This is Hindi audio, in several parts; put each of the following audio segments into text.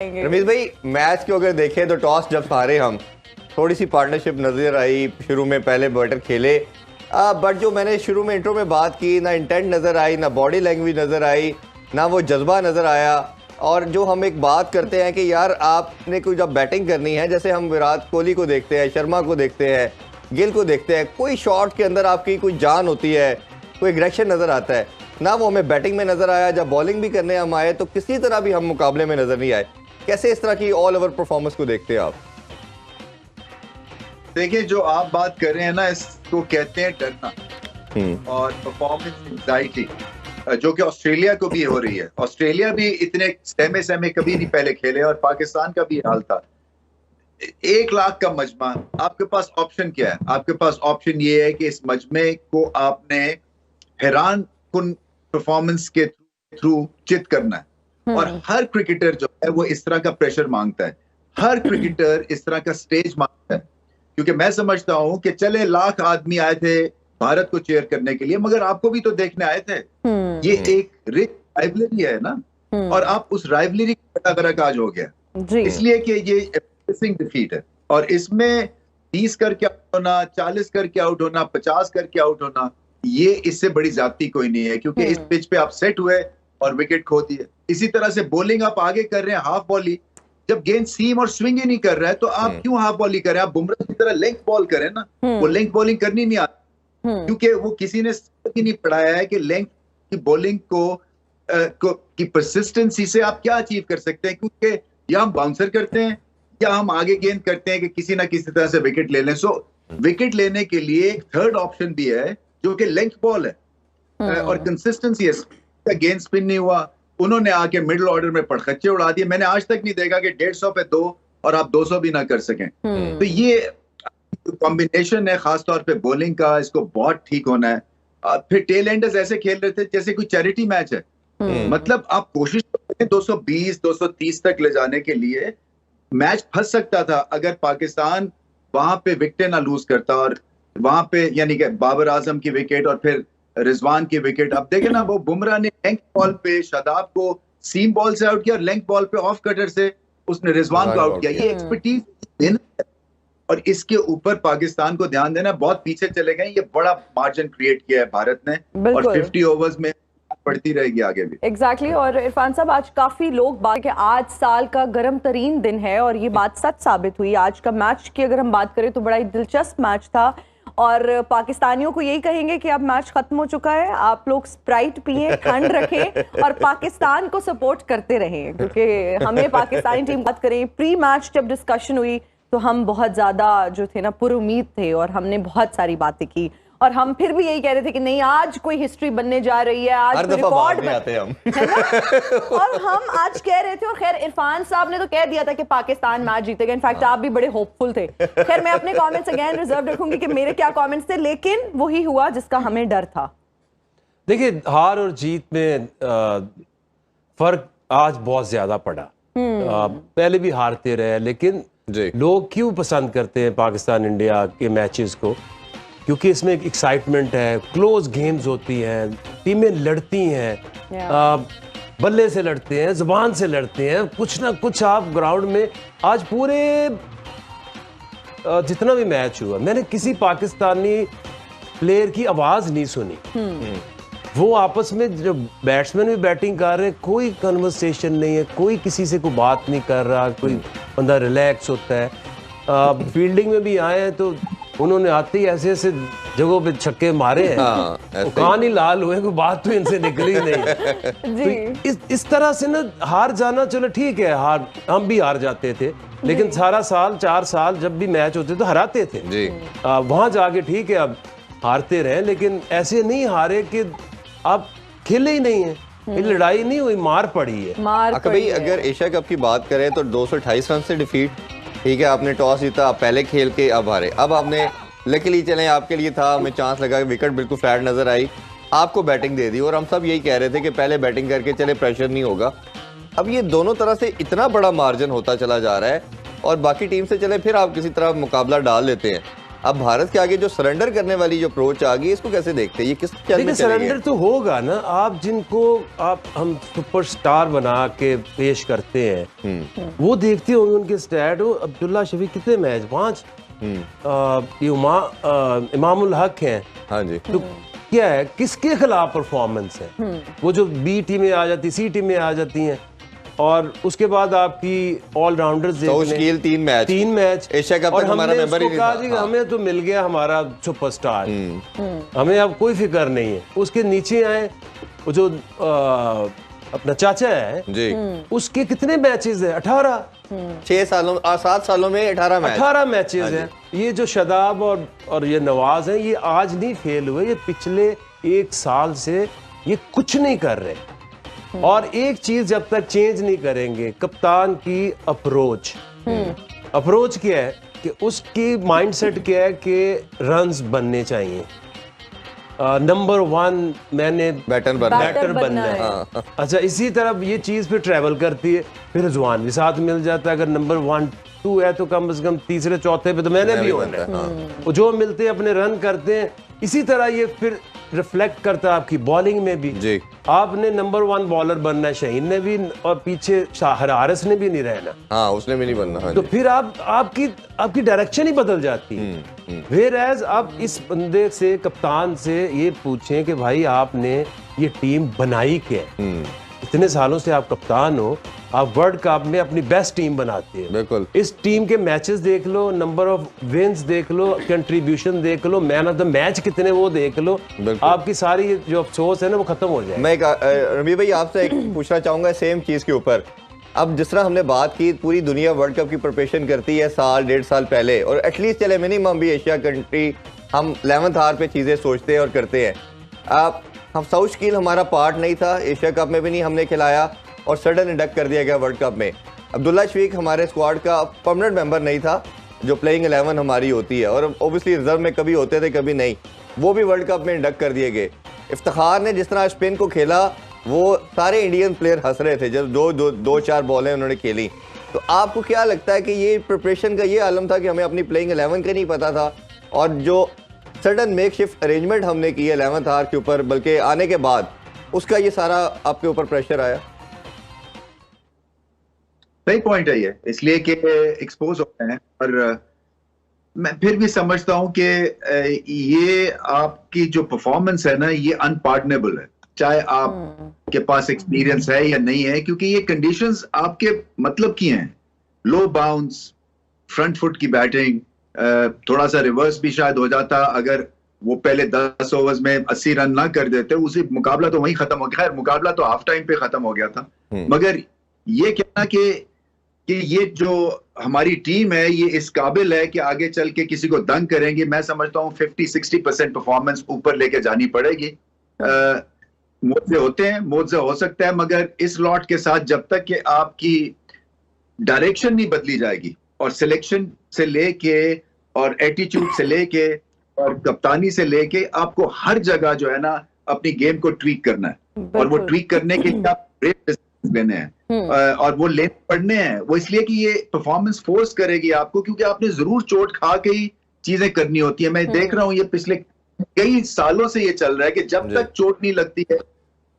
रमीज भाई, मैच को अगर देखें तो टॉस जब हारे हम, थोड़ी सी पार्टनरशिप नजर आई। शुरू में पहले बैटर खेले, बट जो मैंने शुरू में इंट्रो में बात की, ना इंटेंट नजर आई, ना बॉडी लैंग्वेज नजर आई, ना वो जज्बा नजर आया। और जो हम एक बात करते हैं कि यार आपने कोई जब बैटिंग करनी है, जैसे हम विराट कोहली को देखते हैं, शर्मा को देखते हैं, गिल को देखते हैं, कोई शॉट के अंदर आपकी कोई जान होती है, कोई एग्रेशन नजर आता है, ना वो हमें बैटिंग में नजर आया। जब बॉलिंग भी करने हम आए तो किसी तरह भी हम मुकाबले में नजर नहीं आए। कैसे इस तरह की ऑल ओवर परफॉर्मेंस को देखते हैं आप? देखिए, जो आप बात कर रहे हैं ना, इसको कहते हैं डरना और परफॉर्मेंस एंजाइटी, जो कि ऑस्ट्रेलिया को भी हो रही है। ऑस्ट्रेलिया भी इतने सहमे कभी नहीं पहले खेले और पाकिस्तान का भी हाल था। 1 लाख का मजमा, आपके पास ऑप्शन क्या है? आपके पास ऑप्शन ये है कि इस मजमे को आपने हैरान कुन परफॉर्मेंस के थ्रू चित करना है। और हर क्रिकेटर जो है वो इस तरह का प्रेशर मांगता है, हर क्रिकेटर इस तरह का स्टेज मांगता है। क्योंकि मैं समझता हूं कि चले लाख आदमी आए थे भारत को चेयर करने के लिए, मगर आपको भी तो देखने आए थे। ये एक रिच राइवलरी है ना, और आप उस राइवलरी का बेड़ा आज हो गया, इसलिए कि ये एम्बैरेसिंग डिफीट है। और इसमें 30 करके आउट होना, 40 करके आउट होना, 50 करके आउट होना, ये इससे बड़ी ज्यादती कोई नहीं है। क्योंकि इस पिच पे आप सेट हुए और विकेट खो दिए। इसी तरह से बॉलिंग आप आगे कर रहे हैं, हाफ बॉली, जब गेंद सीम और स्विंग ही नहीं कर रहा है तो आप क्यों हाफ बॉलिंग करें? आप बुमराह की तरह लेंथ बॉल करें ना। वो लेंथ बॉलिंग करनी नहीं आती, क्योंकि वो किसी ने नहीं पढ़ाया है कि लेंथ की बॉलिंग की परसिस्टेंसी से आप क्या अचीव कर सकते हैं। क्योंकि या हम बाउंसर करते हैं या हम आगे गेंद करते हैं कि किसी ना किसी तरह से विकेट ले लें। सो विकेट लेने के लिए एक थर्ड ऑप्शन भी है जो कि लेंथ बॉल है और कंसिस्टेंसी है। गेंद स्पिन नहीं हुआ, उन्होंने आके मिडिल ऑर्डर में पड़खच्चे उड़ा दिए। मैंने आज तक नहीं देखा कि 150 पे 2 और आप 200 भी ना कर सकें। तो ये कॉम्बिनेशन है खासतौर पे बॉलिंग का, इसको बहुत ठीक होना है। फिर टेल एंडर्स ऐसे खेल रहे थे जैसे कोई चैरिटी मैच है। मतलब आप कोशिश करें 220 230 तक ले जाने के लिए। मैच फंस सकता था अगर पाकिस्तान वहां पे विकेट ना लूज करता, और वहां पे यानी कि बाबर आजम की विकेट और फिर रिजवान की विकेट। अब देखे ना, वो बुमराह ने लेंथ बॉल पे शादाब को सीम बॉल से आउट किया और लेंथ बॉल पे ऑफ कटर से उसने रिजवान को आउट किया। ये एक्सपर्टीज देना है और इसके ऊपर पाकिस्तान को ध्यान देना। बहुत पीछे चले गए, ये बड़ा मार्जिन क्रिएट किया है भारत ने और 50 ओवर्स में बढ़ती रहेगी आगे भी। एग्जैक्टली और इरफान साहब, आज काफी लोग बात कि आज साल का गर्म तरीन दिन है और ये बात सच साबित हुई। आज का मैच की अगर हम बात करें तो बड़ा ही दिलचस्प मैच था और पाकिस्तानियों को यही कहेंगे कि अब मैच खत्म हो चुका है, आप लोग स्प्राइट पिए, ठंड रखें और पाकिस्तान को सपोर्ट करते रहें। क्योंकि हमें पाकिस्तानी टीम बात करें, प्री मैच जब डिस्कशन हुई तो हम बहुत ज्यादा जो थे ना पुरुमीद थे और हमने बहुत सारी बातें की और हम फिर भी यही कह रहे थे कि नहीं, आज कोई हिस्ट्री बनने जा रही है, आज रिकॉर्ड आते हम है ना? और हम आज कह रहे थे, और खैर इरफान साहब ने तो कह दिया था कि पाकिस्तान मैच जीतेगा। इनफैक्ट आप भी बड़े होपफुल थे। खैर मैं अपने कमेंट्स अगेन रिजर्व रखूंगी कि मेरे क्या कमेंट्स थे, लेकिन वही हुआ जिसका हमें डर था। देखिए, हार और जीत में फर्क आज बहुत ज्यादा पड़ा। पहले भी हारते रहे, लेकिन लोग क्यों पसंद करते हैं पाकिस्तान इंडिया के मैचेस को? क्योंकि इसमें एक एक्साइटमेंट है, क्लोज गेम्स होती हैं, टीमें लड़ती हैं, बल्ले से लड़ते हैं, जुबान से लड़ते हैं, कुछ ना कुछ आप ग्राउंड में। आज पूरे जितना भी मैच हुआ, मैंने किसी पाकिस्तानी प्लेयर की आवाज नहीं सुनी। वो आपस में जो बैट्समैन भी बैटिंग कर रहे हैं, कोई कन्वर्सेशन नहीं है, कोई किसी से कोई बात नहीं कर रहा, कोई बंदा रिलैक्स होता है। फील्डिंग में भी आए हैं तो उन्होंने आते ही ऐसे ऐसे जगहों पे छक्के मारे हैं, कान ही लाल हुए, कोई बात तो इनसे निकली नहीं। तो इस तरह से ना हार जाना, चलो ठीक है, हार हम भी हार जाते थे, लेकिन सारा साल 4 साल जब भी मैच होते तो हराते थे। वहां जाके ठीक है अब हारते रहे, लेकिन ऐसे नहीं हारे कि आप खेले ही नहीं है। लड़ाई नहीं हुई, मार पड़ी है। भाई अगर एशिया कप की बात करें तो 228 रन से डिफीट, ठीक है, आपने टॉस जीता, आप पहले खेल के अब हारे। अब आपने लकीली चले आपके लिए था, हमें चांस लगा, विकेट बिल्कुल फ्लैट नजर आई, आपको बैटिंग दे दी और हम सब यही कह रहे थे कि पहले बैटिंग करके चले, प्रेशर नहीं होगा। अब ये दोनों तरह से इतना बड़ा मार्जिन होता चला जा रहा है और बाकी टीम से चले फिर आप किसी तरह मुकाबला डाल लेते हैं। अब भारत के आगे जो सरेंडर करने वाली जो अप्रोच आ गई, इसको कैसे देखते हैं? ये किस चल में देखिए चलेंगे? सरेंडर तो होगा ना, आप जिनको हम सुपरस्टार बना के पेश करते हैं वो देखते होंगे उनके स्टैट। वो अब्दुल्ला शफीक कितने मैच, 5, ये इमामुल हक हैं, हाँ जी, तो क्या है, किसके खिलाफ परफॉर्मेंस है? वो जो बी टीमें आ जाती, सी टीमें आ जाती हैं, और उसके बाद आपकी ऑलराउंडर्स देख लें, 3 मैच एशिया कप और तक हमारा हमने मेंबर ही उसको नहीं कहा था। जी हमें तो मिल गया हमारा सुपरस्टार, हमें अब कोई फिक्र नहीं है। उसके नीचे आए वो जो अपना चाचा है जी, उसके कितने मैचेस है? 18 7 सालों में 18 मैच, 18 मैचेस हैं। ये जो शदाब और ये नवाज हैं, ये आज नहीं फेल हुए, ये पिछले 1 साल से ये कुछ नहीं कर रहे। और एक चीज जब तक चेंज नहीं करेंगे, कप्तान की अप्रोच क्या है कि उसकी माइंडसेट क्या है कि रन्स बनने चाहिए, नंबर 1 मैंने बैटर बनना है। अच्छा, इसी तरह ये चीज फिर ट्रैवल करती है, फिर रिजवान भी साथ मिल जाता है। अगर नंबर 1, 2 है तो कम से कम तीसरे चौथे पे तो मैंने भी होना है। वो जो मिलते हैं अपने रन करते हैं। इसी तरह ये फिर रिफ्लेक्ट करता है आपकी बॉलिंग में भी जी। आपने नंबर 1 बॉलर बनना है, शाहीन ने भी और पीछे हारिस ने भी नहीं रहना, हाँ उसने भी नहीं बनना, हाँ तो जी। फिर आपकी डायरेक्शन ही बदल जाती है। वेयर एज आप इस बंदे से, कप्तान से ये पूछें कि भाई आपने ये टीम बनाई क्या है? इतने सालों से आप कप्तान हो, आप वर्ल्ड कप में अपनी बेस्ट टीम बनाते हैं। बिल्कुल। इस टीम के मैचेस देख लो, नंबर ऑफ विन्स देख लो, कंट्रीब्यूशन देख लो, मैन ऑफ द मैच कितने वो देख लो, आपकी सारी जो अफसोस है ना वो खत्म हो जाए। मैं रवि भाई आपसे एक पूछना चाहूंगा सेम चीज के ऊपर। अब जिस तरह हमने बात की, पूरी दुनिया वर्ल्ड कप की प्रिपरेशन करती है 1.5 साल पहले, और एटलीस्ट चले मिनिमम भी एशिया कंट्री हम 11th आवर पे चीजें सोचते हैं और करते हैं। हम साउथ स्किल हमारा पार्ट नहीं था, एशिया कप में भी नहीं हमने खिलाया, और सडन इंडक्ट कर दिया गया वर्ल्ड कप में। अब्दुल्ला शफीक हमारे स्क्वाड का परमानेंट मेंबर नहीं था, जो प्लेइंग 11 हमारी होती है, और ओबियसली रिजर्व में कभी होते थे कभी नहीं, वो भी वर्ल्ड कप में इंडक्ट कर दिए गए। इफ्तिखार ने जिस तरह स्पिन को खेला, वो सारे इंडियन प्लेयर हंस रहे थे जब 2-4 बॉलें उन्होंने खेली। तो आपको क्या लगता है कि ये प्रिपरेशन का ये आलम था कि हमें अपनी प्लेइंग 11 का नहीं पता था, और जो सडन मेकशिफ्ट अरेंजमेंट हमने की है 11th आवर के ऊपर, बल्कि आने के बाद उसका ये सारा आपके ऊपर प्रेशर आया? सही पॉइंट है ये, इसलिए कि एक्सपोज होते हैं। और मैं फिर भी समझता हूं कि ये आपकी जो परफॉर्मेंस है ना, ये अनपार्डनेबल है, चाहे आपके पास एक्सपीरियंस है या नहीं है, क्योंकि ये कंडीशंस आपके मतलब की हैं। लो बाउंस, फ्रंट फुट की बैटिंग, थोड़ा सा रिवर्स भी शायद हो जाता अगर वो पहले 10 ओवर्स में 80 रन ना कर देते, उसी मुकाबला तो वहीं खत्म हो गया। खैर मुकाबला तो हाफ टाइम पे खत्म हो गया था, मगर ये कहना कि ये जो हमारी टीम है ये इस काबिल है कि आगे चल के किसी को दंग करेंगे, मैं समझता हूँ 50-60% परफॉर्मेंस ऊपर लेके जानी पड़ेगी। मुआवजे होते हैं, मुआवजा हो सकता है, मगर इस लॉट के साथ जब तक कि आपकी डायरेक्शन नहीं बदली जाएगी, और सिलेक्शन से लेके और एटीट्यूड से लेके और कप्तानी से लेके आपको हर जगह जो है ना अपनी गेम को ट्वीक करना है, और वो ट्वीक करने के लिए आप ब्रेव डिसीजंस लेने हैं, और वो लेने पड़ने हैं। वो इसलिए कि ये परफॉर्मेंस फोर्स करेगी आपको, क्योंकि आपने जरूर चोट खा के ही चीजें करनी होती है। मैं देख रहा हूँ ये पिछले कई सालों से ये चल रहा है कि जब तक चोट नहीं लगती है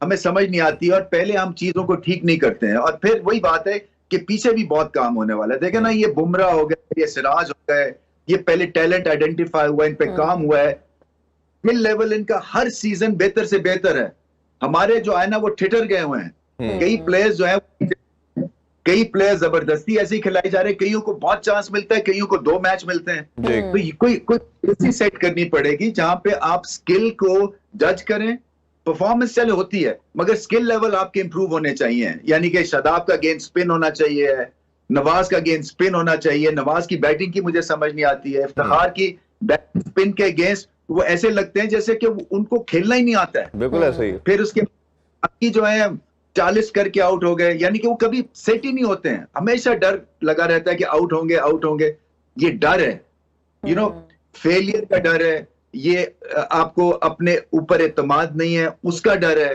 हमें समझ नहीं आती, और पहले हम चीजों को ठीक नहीं करते हैं, और फिर वही बात है कि पीछे भी बहुत काम होने वाला है। देखे ना, ये बुमराह हो गए, ये सिराज हो गए, ये पहले टैलेंट आइडेंटिफाई हुआ, इन पे काम हुआ है, स्किल लेवल इनका हर सीजन बेहतर से बेहतर है। हमारे जो है ना वो ठिठर गए हुए हैं। कई प्लेयर्स जो है, कई प्लेयर्स जबरदस्ती ऐसे ही खिलाई जा रहे हैं, कईयों को बहुत चांस मिलता है, कईयों को 2 मैच मिलते हैं। तो कोई ऐसी सेट करनी पड़ेगी जहां पे आप स्किल को जज करें। परफॉर्मेंस चले होती है, मगर स्किल लेवल आपके इंप्रूव होने चाहिए। यानी कि शादाब का गेंद स्पिन होना चाहिए, नवाज का गेंद स्पिन होना चाहिए। नवाज की बैटिंग की मुझे समझ नहीं आती है, इफ्तिखार की बैटिंग स्पिन के अगेंस्ट वो ऐसे लगते हैं जैसे कि उनको खेलना ही नहीं आता है। बिल्कुल ऐसा ही। फिर उसके बाकी जो है 40 करके आउट हो गए, यानी कि वो कभी सेट ही नहीं होते हैं, हमेशा डर लगा रहता है कि आउट होंगे। ये डर है, यू नो, फेलियर का डर है, ये आपको अपने ऊपर एतमाद नहीं है उसका डर है,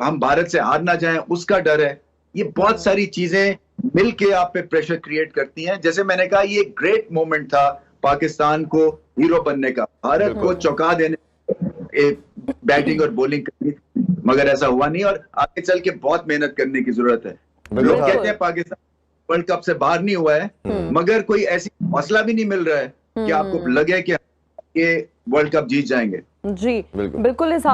हम भारत से हार ना जाएं उसका डर है। ये बहुत सारी चीजें मिलके आप पे प्रेशर क्रिएट करती हैं। जैसे मैंने कहा, ये ग्रेट मोमेंट था पाकिस्तान को हीरो बनने का, भारत को चौंका देने बैटिंग और बॉलिंग करनी, मगर ऐसा हुआ नहीं और आगे चल के बहुत मेहनत करने की जरूरत है। लोग कहते हैं पाकिस्तान वर्ल्ड कप से बाहर नहीं हुआ है, मगर कोई ऐसी हौसला भी नहीं मिल रहा है कि आपको लगे कि ये वर्ल्ड कप जीत जाएंगे। जी बिल्कुल इस